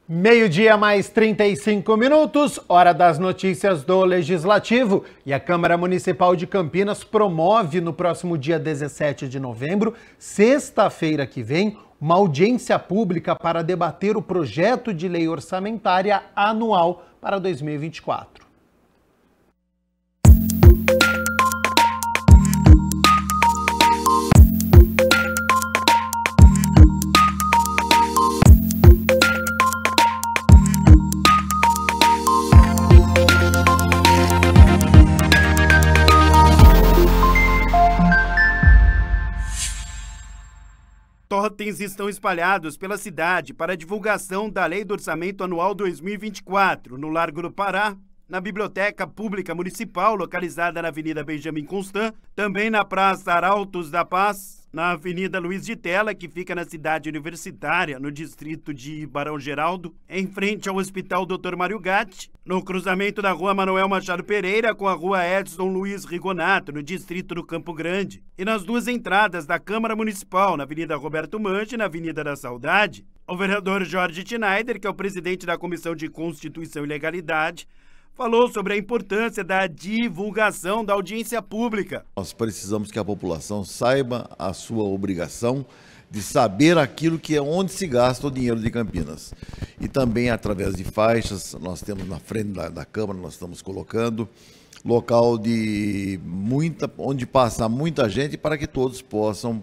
Meio-dia mais 35 minutos, hora das notícias do Legislativo. E a Câmara Municipal de Campinas promove no próximo dia 17 de novembro, sexta-feira que vem, uma audiência pública para debater o projeto de lei orçamentária anual para 2024. Totens estão espalhados pela cidade para a divulgação da Lei do Orçamento Anual 2024, no Largo do Pará, na Biblioteca Pública Municipal, localizada na Avenida Benjamin Constant, também na Praça Arautos da Paz, na Avenida Luiz de Tella, que fica na cidade universitária, no distrito de Barão Geraldo, em frente ao Hospital Dr. Mário Gatti, no cruzamento da Rua Manuel Machado Pereira com a Rua Edson Luiz Rigonato, no distrito do Campo Grande, e nas duas entradas da Câmara Municipal, na Avenida Roberto Manche e na Avenida da Saudade. O vereador Jorge Schneider, que é o presidente da Comissão de Constituição e Legalidade, falou sobre a importância da divulgação da audiência pública. Nós precisamos que a população saiba a sua obrigação de saber aquilo que é onde se gasta o dinheiro de Campinas. E também através de faixas, nós temos na frente da Câmara, nós estamos colocando local de onde passa muita gente para que todos possam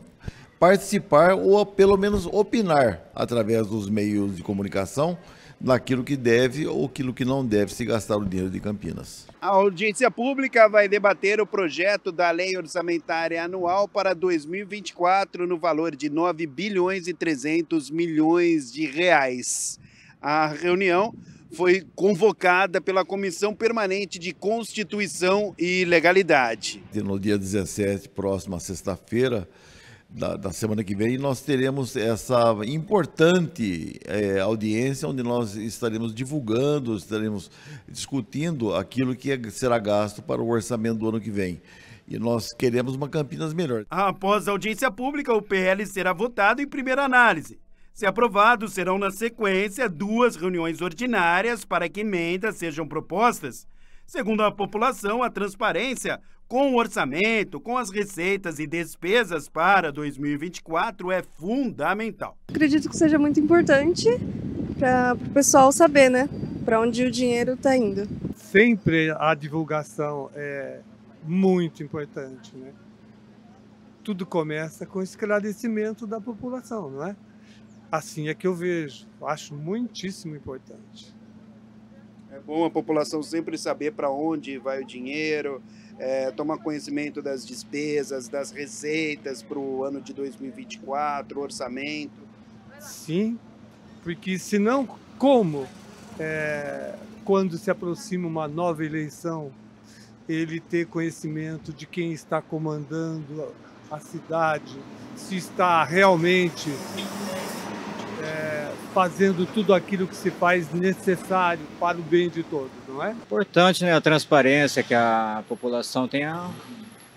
participar ou pelo menos opinar através dos meios de comunicação naquilo que deve ou aquilo que não deve se gastar o dinheiro de Campinas. A audiência pública vai debater o projeto da Lei Orçamentária Anual para 2024 no valor de 9 bilhões e 300 milhões de reais. A reunião foi convocada pela Comissão Permanente de Constituição e Legalidade. No dia 17, próxima sexta-feira, da semana que vem, nós teremos essa importante audiência onde nós estaremos divulgando, estaremos discutindo aquilo que será gasto para o orçamento do ano que vem. E nós queremos uma Campinas melhor. Após a audiência pública, o PL será votado em primeira análise. Se aprovado, serão na sequência 2 reuniões ordinárias para que emendas sejam propostas. Segundo a população, a transparência com o orçamento, com as receitas e despesas para 2024 é fundamental. Acredito que seja muito importante para o pessoal saber, né, para onde o dinheiro está indo. Sempre a divulgação é muito importante, né? Tudo começa com o esclarecimento da população, não é? Assim é que eu vejo, acho muitíssimo importante. É bom a população sempre saber para onde vai o dinheiro, tomar conhecimento das despesas, das receitas para o ano de 2024, orçamento. Sim, porque senão como, quando se aproxima uma nova eleição, ele ter conhecimento de quem está comandando a cidade, se está realmente fazendo tudo aquilo que se faz necessário para o bem de todos, não é? Importante, né, a transparência, que a população tenha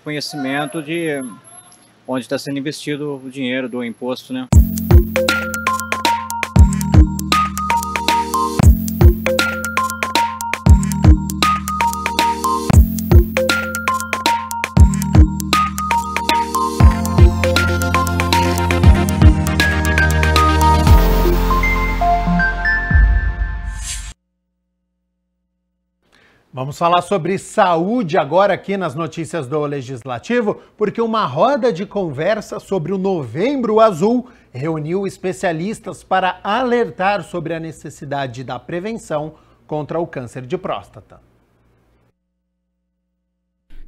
conhecimento de onde está sendo investido o dinheiro do imposto, né? Vamos falar sobre saúde agora aqui nas notícias do Legislativo, porque uma roda de conversa sobre o Novembro Azul reuniu especialistas para alertar sobre a necessidade da prevenção contra o câncer de próstata.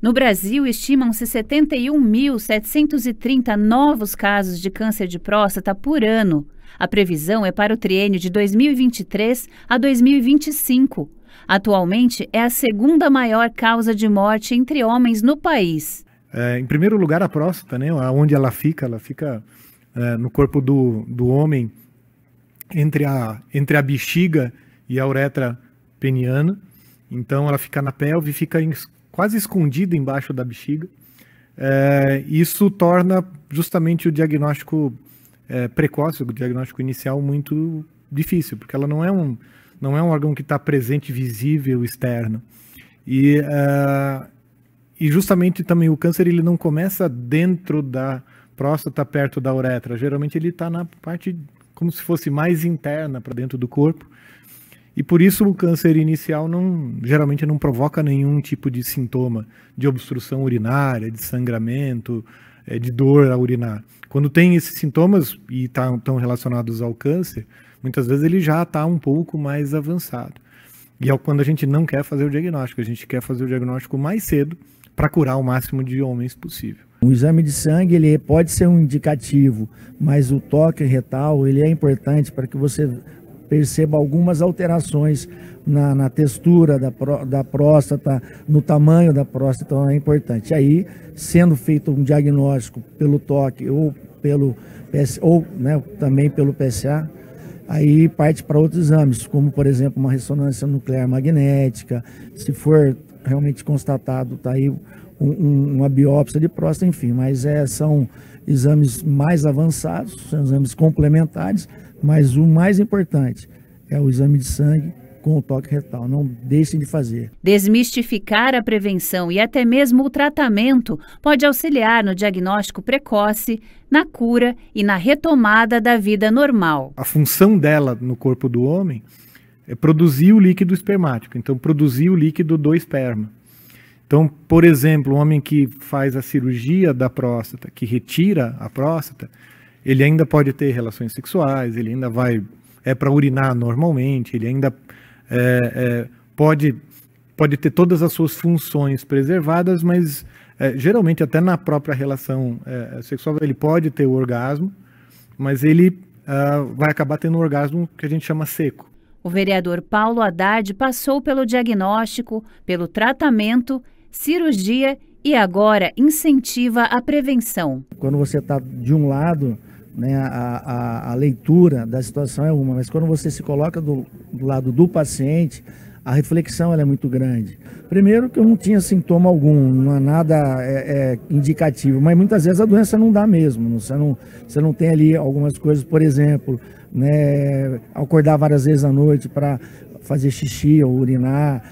No Brasil, estimam-se 71.730 novos casos de câncer de próstata por ano. A previsão é para o triênio de 2023 a 2025. Atualmente, é a segunda maior causa de morte entre homens no país. Em primeiro lugar, a próstata, né? Onde ela fica no corpo do homem, entre a bexiga e a uretra peniana. Então, ela fica na pelve, fica quase escondida embaixo da bexiga. Isso torna justamente o diagnóstico precoce, o diagnóstico inicial muito difícil, porque ela não é um órgão que está presente, visível, externo. E justamente também o câncer ele não começa dentro da próstata, perto da uretra. Geralmente ele está na parte como se fosse mais interna para dentro do corpo. E por isso o câncer inicial geralmente não provoca nenhum tipo de sintoma de obstrução urinária, de sangramento, de dor a urinar. Quando tem esses sintomas e estão relacionados ao câncer, muitas vezes ele já está um pouco mais avançado. E é quando a gente não quer fazer o diagnóstico, a gente quer fazer o diagnóstico mais cedo para curar o máximo de homens possível. O exame de sangue ele pode ser um indicativo, mas o toque retal ele é importante para que você perceba algumas alterações na textura da próstata, no tamanho da próstata, então é importante. Aí, sendo feito um diagnóstico pelo toque ou também pelo PSA, aí parte para outros exames, como por exemplo uma ressonância nuclear magnética, se for realmente constatado, tá aí uma biópsia de próstata, enfim, mas são exames mais avançados, são exames complementares, mas o mais importante é o exame de sangue com o toque retal. Não deixem de fazer. Desmistificar a prevenção e até mesmo o tratamento pode auxiliar no diagnóstico precoce, na cura e na retomada da vida normal. A função dela no corpo do homem é produzir o líquido espermático, então produzir o líquido do esperma. Então, por exemplo, um homem que faz a cirurgia da próstata, que retira a próstata, ele ainda pode ter relações sexuais, ele ainda vai para urinar normalmente, ele ainda pode ter todas as suas funções preservadas, mas geralmente até na própria relação sexual ele pode ter o orgasmo, mas ele vai acabar tendo um orgasmo que a gente chama seco. O vereador Paulo Haddad passou pelo diagnóstico, pelo tratamento, cirurgia e agora incentiva a prevenção. Quando você está de um lado, né, a leitura da situação é uma, mas quando você se coloca do lado do paciente, a reflexão ela é muito grande. Primeiro que eu não tinha sintoma algum, não há nada indicativo, mas muitas vezes a doença não dá mesmo, você não tem ali algumas coisas, por exemplo, né, acordar várias vezes à noite para fazer xixi ou urinar,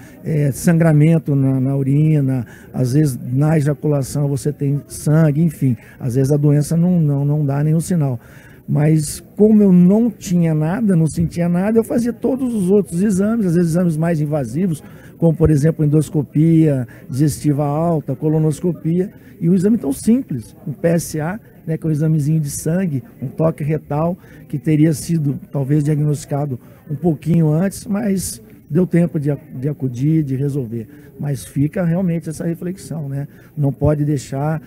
sangramento na urina, às vezes na ejaculação você tem sangue, enfim, às vezes a doença não dá nenhum sinal. Mas como eu não tinha nada, não sentia nada, eu fazia todos os outros exames, às vezes exames mais invasivos, como por exemplo endoscopia, digestiva alta, colonoscopia, e um exame tão simples, um PSA, né, que é um examezinho de sangue, um toque retal, que teria sido talvez diagnosticado um pouquinho antes, mas deu tempo de acudir, de resolver. Mas fica realmente essa reflexão, né? Não pode deixar,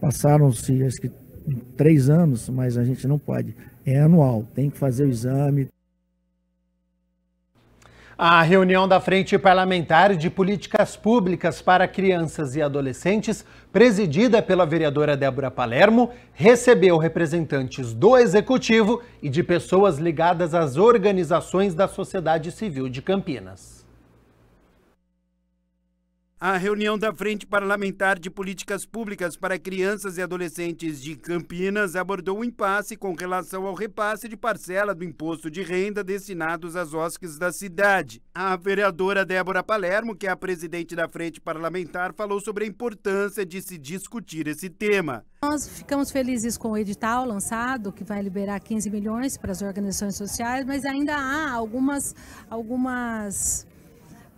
passaram-se acho que 3 anos, mas a gente não pode. É anual, tem que fazer o exame. A reunião da Frente Parlamentar de Políticas Públicas para Crianças e Adolescentes, presidida pela vereadora Débora Palermo, recebeu representantes do Executivo e de pessoas ligadas às organizações da sociedade civil de Campinas. A reunião da Frente Parlamentar de Políticas Públicas para Crianças e Adolescentes de Campinas abordou o impasse com relação ao repasse de parcela do imposto de renda destinados às OSCs da cidade. A vereadora Débora Palermo, que é a presidente da Frente Parlamentar, falou sobre a importância de se discutir esse tema. Nós ficamos felizes com o edital lançado, que vai liberar 15 milhões para as organizações sociais, mas ainda há algumas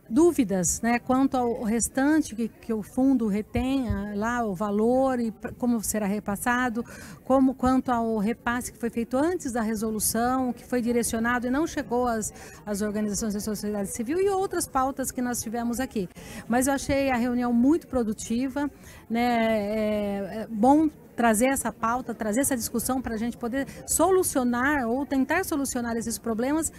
dúvidas, né, quanto ao restante que o fundo retém lá, o valor e como será repassado, quanto ao repasse que foi feito antes da resolução, que foi direcionado e não chegou às organizações da sociedade civil e outras pautas que nós tivemos aqui. Mas eu achei a reunião muito produtiva, né, é bom trazer essa pauta, trazer essa discussão para a gente poder solucionar ou tentar solucionar esses problemas.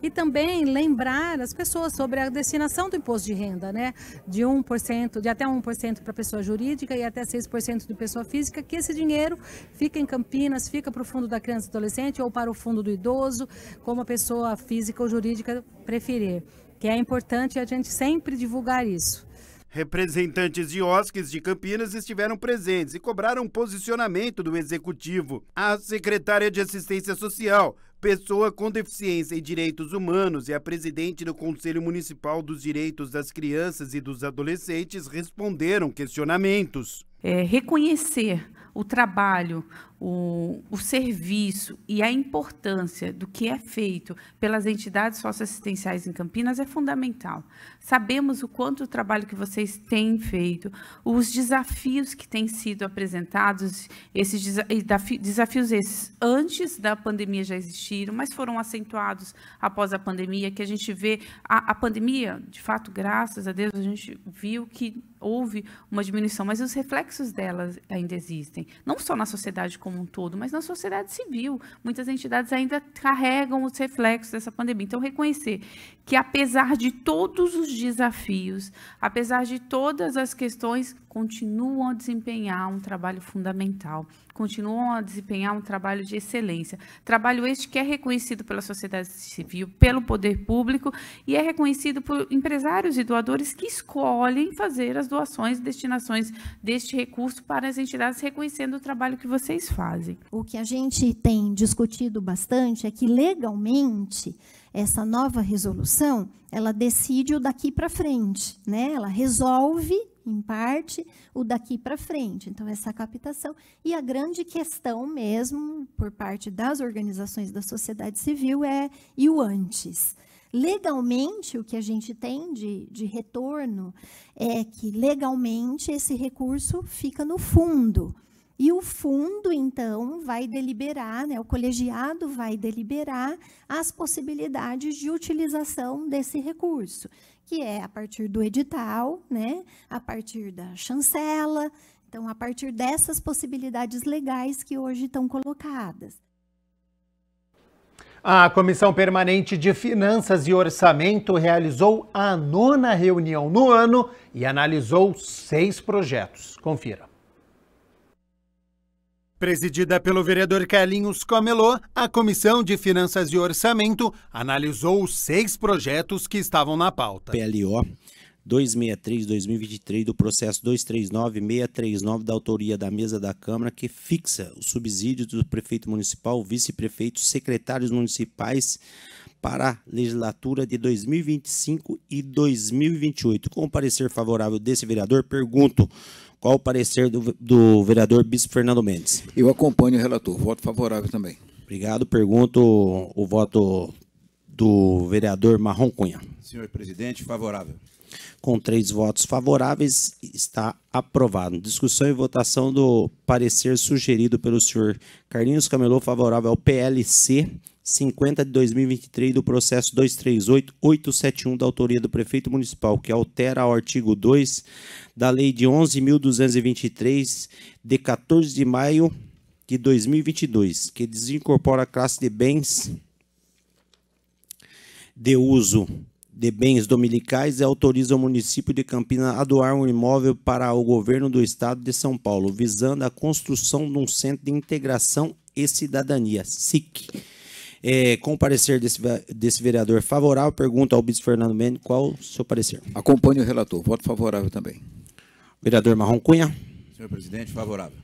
E também lembrar as pessoas sobre a destinação do imposto de renda, né? De 1%, de até 1% para pessoa jurídica e até 6% de pessoa física, que esse dinheiro fica em Campinas, fica para o fundo da criança e adolescente ou para o fundo do idoso, como a pessoa física ou jurídica preferir. Que é importante a gente sempre divulgar isso. Representantes de OSCs de Campinas estiveram presentes e cobraram posicionamento do Executivo. A secretária de Assistência Social, pessoa com deficiência e direitos humanos, e a presidente do Conselho Municipal dos Direitos das Crianças e dos Adolescentes responderam questionamentos. Reconhecer o trabalho, o serviço e a importância do que é feito pelas entidades socioassistenciais em Campinas é fundamental. Sabemos o quanto o trabalho que vocês têm feito, os desafios que têm sido apresentados, esses desafios esses antes da pandemia já existiram, mas foram acentuados após a pandemia, que a gente vê a pandemia, de fato, graças a Deus, a gente viu que houve uma diminuição, mas os reflexos delas ainda existem, não só na sociedade como um todo, mas na sociedade civil. Muitas entidades ainda carregam os reflexos dessa pandemia. Então, reconhecer que, apesar de todos os desafios, apesar de todas as questões, continuam a desempenhar um trabalho fundamental, continuam a desempenhar um trabalho de excelência. Trabalho este que é reconhecido pela sociedade civil, pelo poder público e é reconhecido por empresários e doadores que escolhem fazer as doações e destinações deste recurso para as entidades, reconhecendo o trabalho que vocês fazem. O que a gente tem discutido bastante é que, legalmente, essa nova resolução, ela decide o daqui para frente, né? Ela resolve, em parte, o daqui para frente. Então, essa captação. E a grande questão mesmo, por parte das organizações da sociedade civil, e o antes. Legalmente, o que a gente tem de retorno é que, legalmente, esse recurso fica no fundo. E o fundo, então, vai deliberar, né, o colegiado vai deliberar as possibilidades de utilização desse recurso, que é a partir do edital, né, a partir da chancela, então, a partir dessas possibilidades legais que hoje estão colocadas. A Comissão Permanente de Finanças e Orçamento realizou a 9ª reunião no ano e analisou 6 projetos. Confira. Presidida pelo vereador Carlinhos Comelô, a Comissão de Finanças e Orçamento analisou os 6 projetos que estavam na pauta. PLO 263-2023 do processo 239639 da autoria da mesa da Câmara, que fixa os subsídios do prefeito municipal, vice-prefeito, secretários municipais para a legislatura de 2025 e 2028. Com o parecer favorável desse vereador, pergunto qual o parecer do vereador Bispo Fernando Mendes. Eu acompanho o relator, voto favorável também. Obrigado. Pergunto o voto do vereador Marrom Cunha. Senhor presidente, favorável. Com 3 votos favoráveis, está aprovado. Discussão e votação do parecer sugerido pelo senhor Carlinhos Comelô, favorável ao PLC 50 de 2023 do processo 238871 da autoria do prefeito municipal, que altera o artigo 2 da lei de 11.223 de 14 de maio de 2022, que desincorpora a classe de bens de uso de bens dominicais e autoriza o município de Campinas a doar um imóvel para o governo do estado de São Paulo, visando a construção de um centro de integração e cidadania, SIC. Com o parecer desse vereador favorável, pergunto ao Bispo Fernando Mendes qual o seu parecer. Acompanho o relator, voto favorável também. Vereador Marrom Cunha. Senhor presidente, favorável.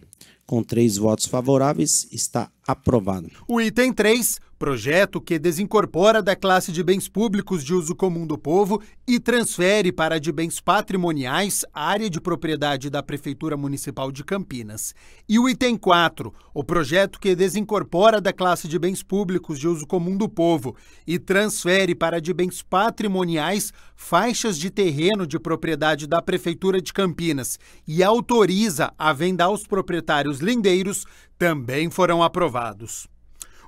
Com 3 votos favoráveis, está aprovado. O item 3, projeto que desincorpora da classe de bens públicos de uso comum do povo e transfere para a de bens patrimoniais a área de propriedade da Prefeitura Municipal de Campinas. E o item 4, o projeto que desincorpora da classe de bens públicos de uso comum do povo e transfere para a de bens patrimoniais faixas de terreno de propriedade da Prefeitura de Campinas e autoriza a venda aos proprietários lindeiros, também foram aprovados.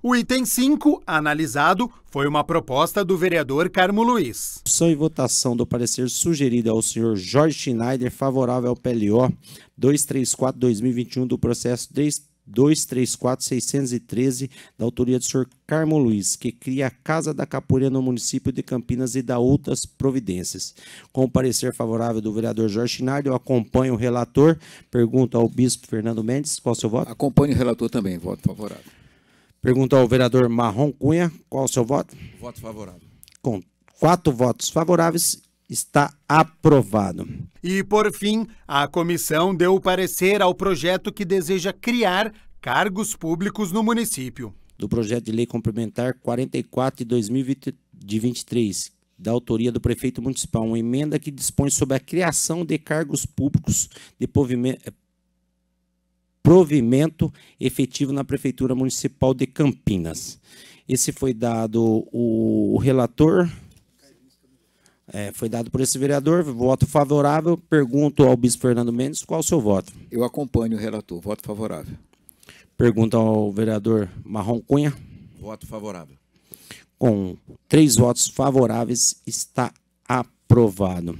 O item 5, analisado, foi uma proposta do vereador Carmo Luiz. Discussão e votação do parecer sugerido ao senhor Jorge Schneider, favorável ao PLO 234-2021 do processo 234613 da autoria do senhor Carmo Luiz, que cria a Casa da Capoeira no município de Campinas e dá outras providências. Com o parecer favorável do vereador Jorge Schneider, eu acompanho o relator. Pergunto ao bispo Fernando Mendes, qual o seu voto? Acompanho o relator também, voto favorável. Pergunto ao vereador Marrom Cunha, qual o seu voto? Voto favorável. Com 4 votos favoráveis, está aprovado. E, por fim, a comissão deu parecer ao projeto que deseja criar cargos públicos no município. Do projeto de lei complementar 44 de 2023, da autoria do prefeito municipal, uma emenda que dispõe sobre a criação de cargos públicos de provimento efetivo na Prefeitura Municipal de Campinas. Esse foi dado o relator, foi dado por esse vereador, voto favorável. Pergunto ao bispo Fernando Mendes, qual o seu voto? Eu acompanho o relator, voto favorável. Pergunta ao vereador Marrom Cunha. Voto favorável. Com 3 votos favoráveis, está aprovado.